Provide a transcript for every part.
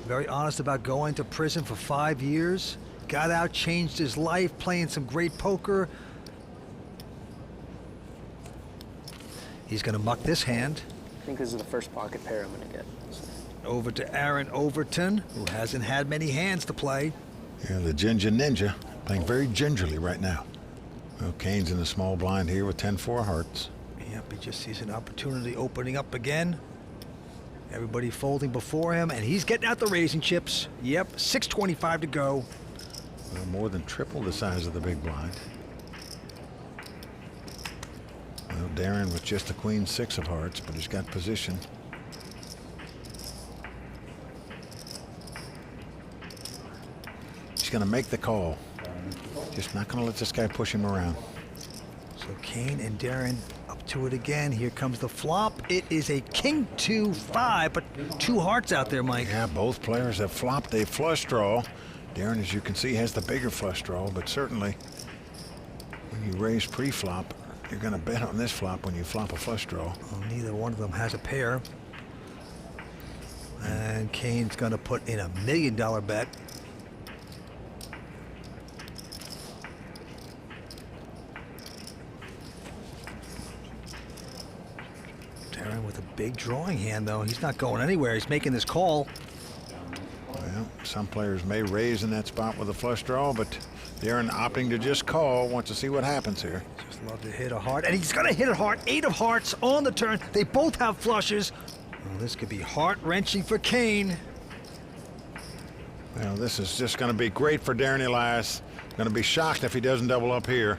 Very honest about going to prison for 5 years. Got out, changed his life, playing some great poker. He's gonna muck this hand. I think this is the first pocket pair I'm gonna get. Over to Aaron Overton, who hasn't had many hands to play. Yeah, the Ginger Ninja, playing very gingerly right now. Well, Kane's in the small blind here with 10-4 hearts. Yep, he just sees an opportunity opening up again. Everybody folding before him, and he's getting out the raising chips. Yep, 6:25 to go. Well, more than triple the size of the big blind. Well, Darren with just the queen 6 of hearts, but he's got position. He's going to make the call. Just not going to let this guy push him around. So Kane and Darren up to it again. Here comes the flop. It is a king 2-5, but 2 hearts out there, Mike. Yeah, both players have flopped a flush draw. Darren, as you can see, has the bigger flush draw, but certainly when you raise pre-flop, you're going to bet on this flop when you flop a flush draw. Well, neither one of them has a pair. And Kane's going to put in $1 million bet. Darren with a big drawing hand, though. He's not going anywhere. He's making this call. Well, some players may raise in that spot with a flush draw, but Darren opting to just call, wants to see what happens here. Just love to hit a heart, and he's gonna hit a heart. 8 of hearts on the turn. They both have flushes. Well, this could be heart-wrenching for Kane. Well, this is just gonna be great for Darren Elias. Gonna be shocked if he doesn't double up here.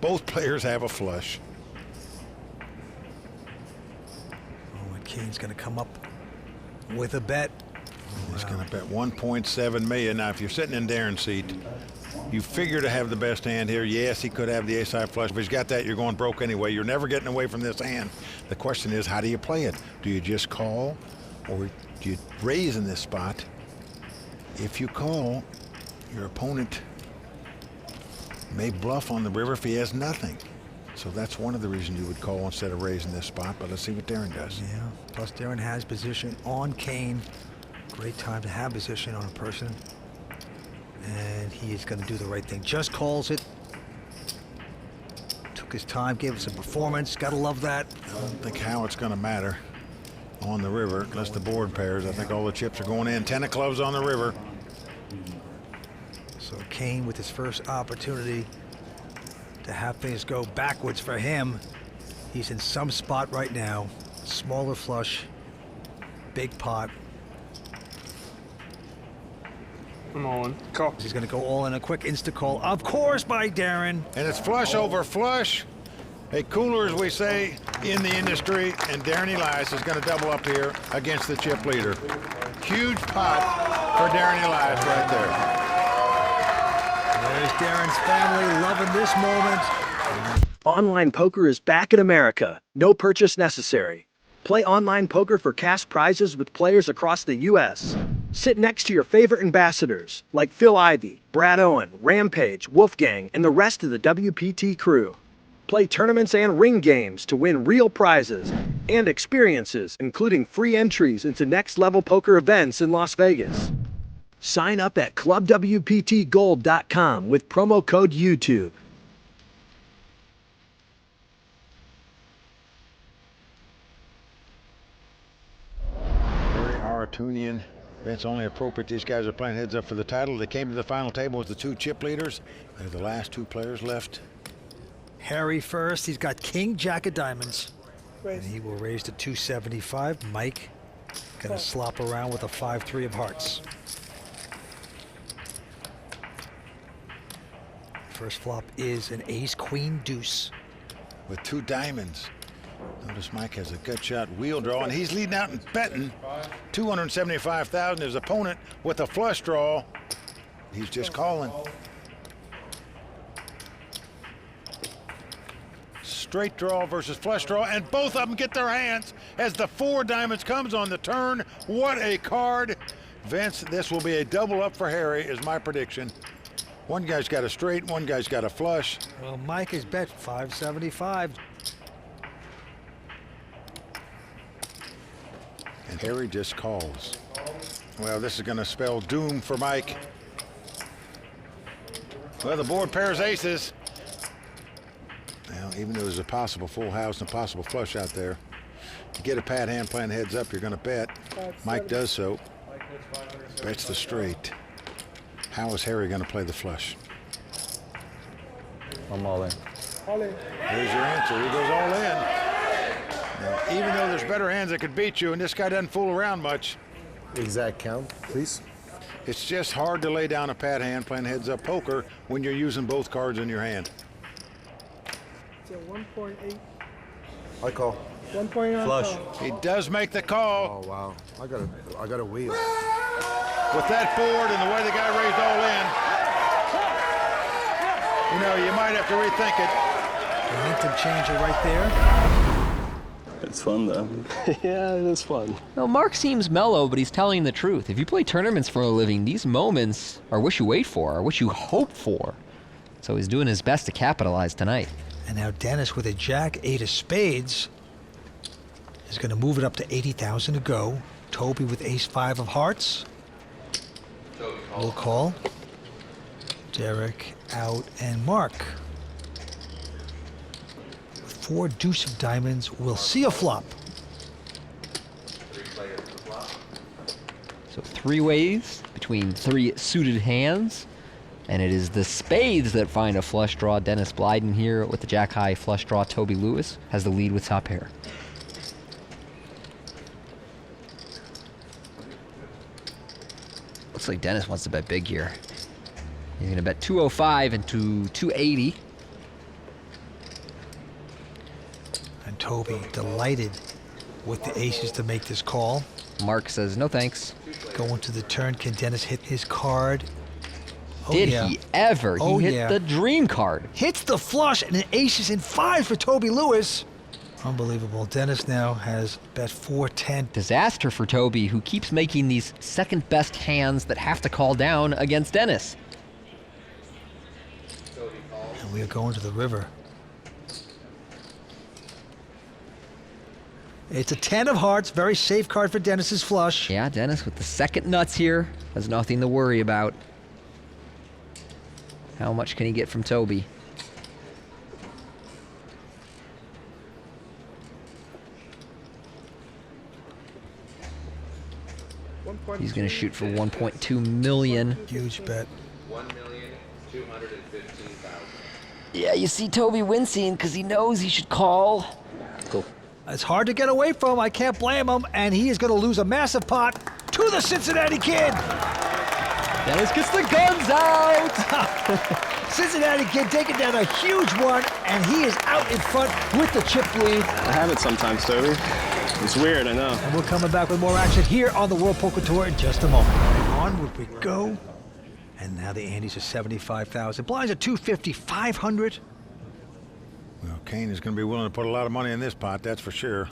Both players have a flush. Oh, and Kane's gonna come up with a bet. He's going to bet 1.7 million. Now, if you're sitting in Darren's seat, you figure to have the best hand here. Yes, he could have the ace-high flush. If he's got that, you're going broke anyway. You're never getting away from this hand. The question is, how do you play it? Do you just call, or do you raise in this spot? If you call, your opponent may bluff on the river if he has nothing. So that's one of the reasons you would call instead of raising this spot. But let's see what Darren does. Yeah, plus Darren has position on Kane. Great time to have position on a person. And he is going to do the right thing. Just calls it. Took his time, gave us a performance. Got to love that. I don't think how it's going to matter on the river unless the board pairs. I think all the chips are going in. 10 of clubs on the river. So Kane with his first opportunity to have things go backwards for him. He's in some spot right now. Smaller flush. Big pot. I'm all in. Call. He's going to go all in. A quick insta call, of course, by Darren. And it's flush over flush. A cooler, as we say in the industry, and Darren Elias is going to double up here against the chip leader. Huge pot for Darren Elias right there. There's Darren's family loving this moment. Online poker is back in America. No purchase necessary. Play online poker for cash prizes with players across the U.S. Sit next to your favorite ambassadors like Phil Ivey, Brad Owen, Rampage, Wolfgang, and the rest of the WPT crew. Play tournaments and ring games to win real prizes and experiences, including free entries into next-level poker events in Las Vegas. Sign up at clubwptgold.com with promo code YouTube. Very Aratunian. It's only appropriate these guys are playing heads up for the title. They came to the final table with the 2 chip leaders. They're the last 2 players left. Harry first. He's got King, Jack of diamonds. And he will raise to 275. Mike gonna slop around with a 5-3 of hearts. First flop is an ace, queen, deuce. With 2 diamonds. Notice Mike has a gut shot wheel draw, and he's leading out and betting 275,000. His opponent with a flush draw. He's just calling. Straight draw versus flush draw, and both of them get their hands as the 4 diamonds comes on the turn. What a card. Vince, this will be a double up for Harry, is my prediction. One guy's got a straight, one guy's got a flush. Well, Mike has bet 575. And Harry just calls. Well, this is going to spell doom for Mike. Well, the board pairs aces. Well, even though there's a possible full house and a possible flush out there, to get a pad hand playing heads up, you're going to bet. Mike does so. Bets the straight. How is Harry going to play the flush? I'm all in. Here's your answer. He goes all in. Now, even though there's better hands that could beat you, and this guy doesn't fool around much, Exact count, please. it's just hard to lay down a pad hand playing heads up poker when you're using both cards in your hand. It's a 1.8. I call. 1.9. Flush. He does make the call. Oh wow. I got a wheel. With that board and the way the guy raised all in, you know, you might have to rethink it. Momentum changer right there. It's fun, though. Yeah, it is fun. Well, Mark seems mellow, but he's telling the truth. If you play tournaments for a living, these moments are what you wait for, are what you hope for. So he's doing his best to capitalize tonight. And now Dennis with a jack, 8 of spades, is going to move it up to 80,000 to go. Toby with ace 5 of hearts. Will call. Derek out and Mark. With 4 deuce of diamonds, we'll see a flop. So 3 ways between 3 suited hands. And it is the spades that find a flush draw. Dennis Blyden here with the jack-high flush draw. Toby Lewis has the lead with top pair. Looks like Dennis wants to bet big here. He's going to bet 205 into 280. And Toby delighted with the aces to make this call. Mark says no thanks. Going to the turn, can Dennis hit his card? Oh, Did yeah. he ever? Oh, he hit yeah. the dream card. Hits the flush and an aces in 5 for Toby Lewis. Unbelievable. Dennis now has bet 410. Disaster for Toby, who keeps making these second best hands that have to call down against Dennis. And we are going to the river. It's a 10 of hearts, very safe card for Dennis's flush. Yeah, Dennis with the second nuts here has nothing to worry about. How much can he get from Toby? He's going to shoot for 1.2 million. Huge bet. 1,215,000. Yeah, you see Toby wincing because he knows he should call. Cool. It's hard to get away from. I can't blame him. And he is going to lose a massive pot to the Cincinnati Kid. Dennis gets the guns out. Cincinnati Kid taking down a huge one, and he is out in front with the chip lead. I have it sometimes, Toby. It's weird, I know. And we're coming back with more action here on the World Poker Tour in just a moment. Onward we go. And now the Andes are 75,000. Blinds are 250, 500. Well, Kane is going to be willing to put a lot of money in this pot, that's for sure.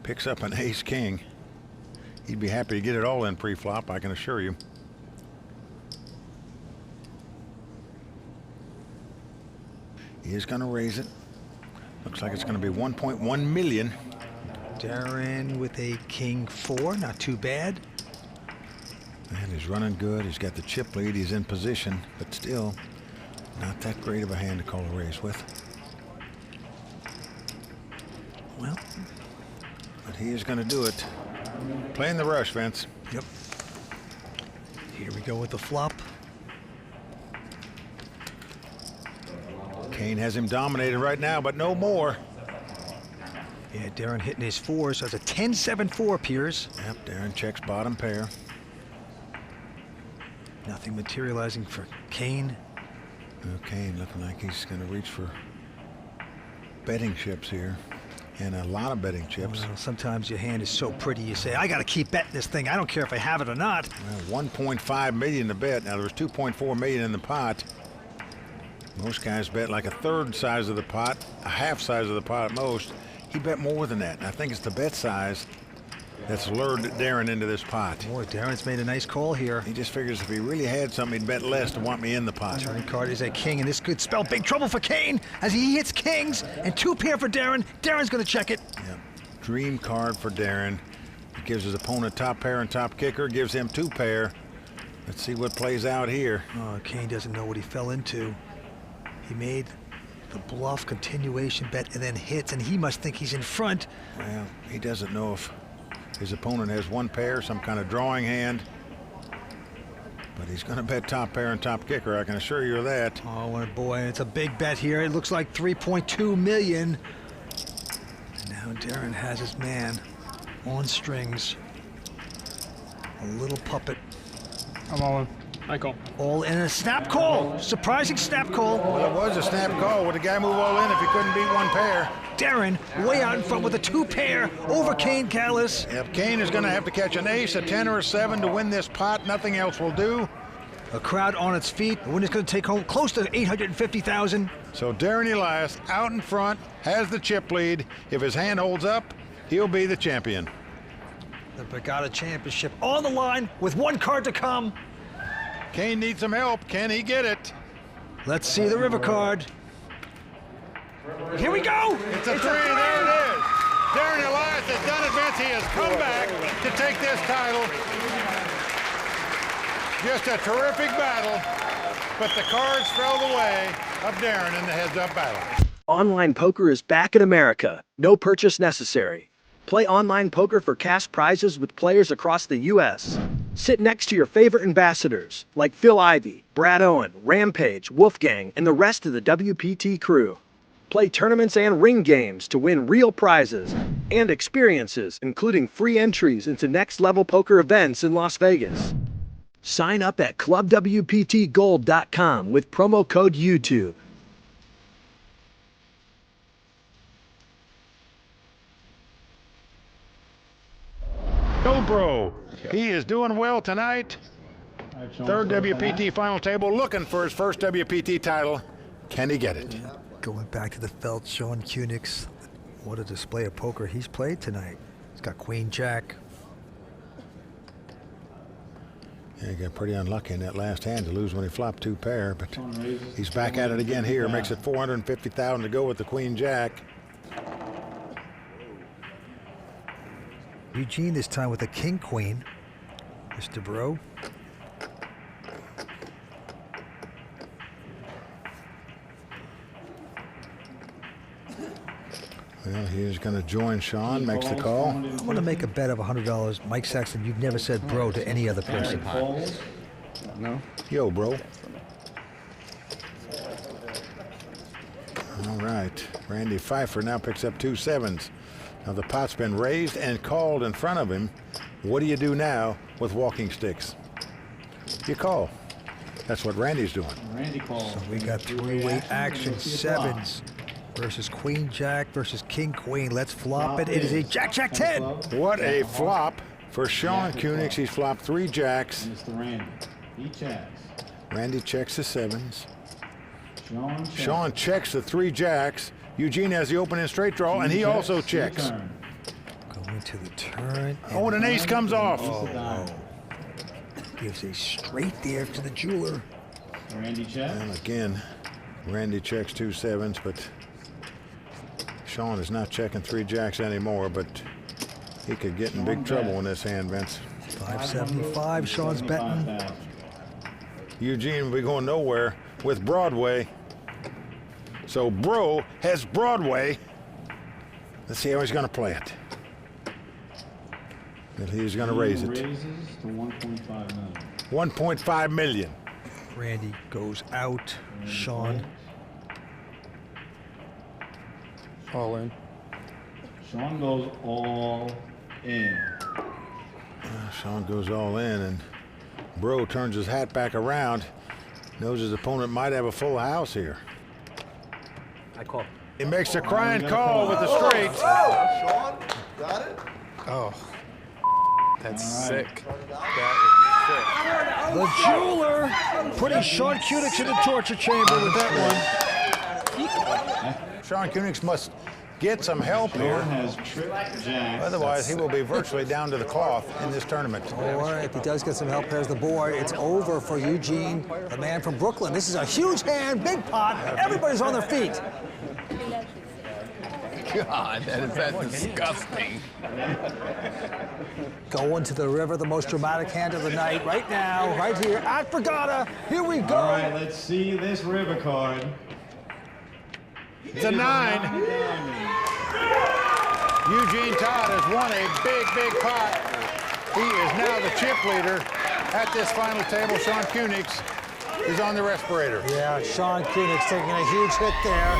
Picks up an ace-king. He'd be happy to get it all in pre-flop, I can assure you. He is going to raise it. Looks like it's going to be 1.1 million. Darren with a king 4, not too bad. And he's running good. He's got the chip lead. He's in position, but still not that great of a hand to call a raise with. Well, but he is going to do it. Playing the rush, Vince. yep. Here we go with the flop. Kane has him dominated right now, but no more. Yeah, Darren hitting his 4, so it's a 10-7-4, Piers. Yep, Darren checks bottom pair. Nothing materializing for Kane. Kane looking like he's going to reach for betting chips here. And a lot of betting chips. Well, sometimes your hand is so pretty, you say, I got to keep betting this thing. I don't care if I have it or not. Well, 1.5 million to bet. Now, there was 2.4 million in the pot. Most guys bet like a third size of the pot, a half size of the pot at most. He bet more than that. And I think it's the bet size that's lured Darren into this pot. Boy, Darren's made a nice call here. He just figures if he really had something, he'd bet less to want me in the pot. Turning card is a king, and this could spell big trouble for Kane as he hits kings and 2 pair for Darren. Darren's going to check it. Yep. Dream card for Darren. Gives his opponent top pair and top kicker, gives him 2 pair. Let's see what plays out here. Oh, Kane doesn't know what he fell into. He made the bluff continuation bet and then hits, and he must think he's in front. Well, he doesn't know if his opponent has 1 pair, some kind of drawing hand. But he's going to bet top pair and top kicker, I can assure you of that. Oh, boy, it's a big bet here. It looks like 3.2 million. And now Darren has his man on strings. A little puppet. I'm all in. I call. All in a snap call. Surprising snap call. Well, it was a snap call. Would the guy move all in if he couldn't beat 1 pair? Darren way out in front with a 2 pair over Kane Callis. If Kane is going to have to catch an ace, a 10, or a 7 to win this pot, nothing else will do. A crowd on its feet. The winner's going to take home close to 850,000. So Darren Elias out in front, has the chip lead. If his hand holds up, he'll be the champion. The Brigada Championship on the line with 1 card to come. Kane needs some help. Can he get it? Let's see the river card. Here we go. It's a 3. There it is. Darren Elias has done it, Vince. He has come back to take this title. Just a terrific battle, but the cards fell the way of Darren in the heads-up battle. Online poker is back in America. No purchase necessary. Play online poker for cash prizes with players across the U.S. Sit next to your favorite ambassadors like Phil Ivey, Brad Owen, Rampage, Wolfgang, and the rest of the WPT crew. Play tournaments and ring games to win real prizes and experiences, including free entries into next-level poker events in Las Vegas. Sign up at clubwptgold.com with promo code YouTube. Dobro, he is doing well tonight. 3rd WPT final table, looking for his first WPT title. Can he get it? Going back to the felt, Sean Cunix. What a display of poker he's played tonight. He's got Queen Jack. Yeah, he got pretty unlucky in that last hand to lose when he flopped 2 pair, but he's back at it again here. Makes it 450,000 to go with the Queen Jack. Eugene this time with a King Queen. Mr. Bro. Well, he's going to join Sean, makes the call. I'm going to make a bet of $100. Mike Saxon, you've never said bro to any other person. No. Yo, bro. All right. Randy Pfeiffer now picks up 2 7s. Now the pot's been raised and called in front of him. What do you do now with walking sticks? You call. That's what Randy's doing. Randy calls. So we got 3-way action, 7s versus Queen Jack versus King Queen. Let's flop it. It is a Jack Jack 10. What a flop for Sean Cunix. He's flopped 3 jacks. Mr. Randy. He checks. Randy checks the 7s. Sean checks. Sean checks the 3 jacks. Eugene has the open and straight draw, and he also checks. Going to the turn. Oh, and an ace comes off. Oh. Gives a straight there to the jeweler. Randy checks. And again, Randy checks 2 7s, but Sean is not checking 3 jacks anymore, but he could get in big trouble in this hand, Vince. 575, Sean's betting. Eugene will be going nowhere with Broadway. So Bro has Broadway. Let's see how he's going to play it. And he's going to raise it. Raises to 1.5 million. 1.5 million. Randy goes out. Sean. All in. Sean goes all in. Sean goes all in, and Bro turns his hat back around. Knows his opponent might have a full house here. I call. He makes a crying call with the straight. Sean, got it? Oh. That's sick. The jeweler putting Sean Cunix in the torture chamber with that one. Sean Cunix must get some help Sean here. has tripped jacks. Otherwise, he will be virtually down to the cloth in this tournament. Or if he does get some help, there's the board. It's over for Eugene, the man from Brooklyn. This is a huge hand, big pot. Everybody's on their feet. God, that's disgusting. Going to the river, the most dramatic hand of the night, right now, right here at Brigada. Here we go. All right, let's see this river card. It's a 9. Eugene Todd has won a big, big pot. He is now the chip leader at this final table. Sean Cunix is on the respirator. Yeah, Sean Cunix taking a huge hit there.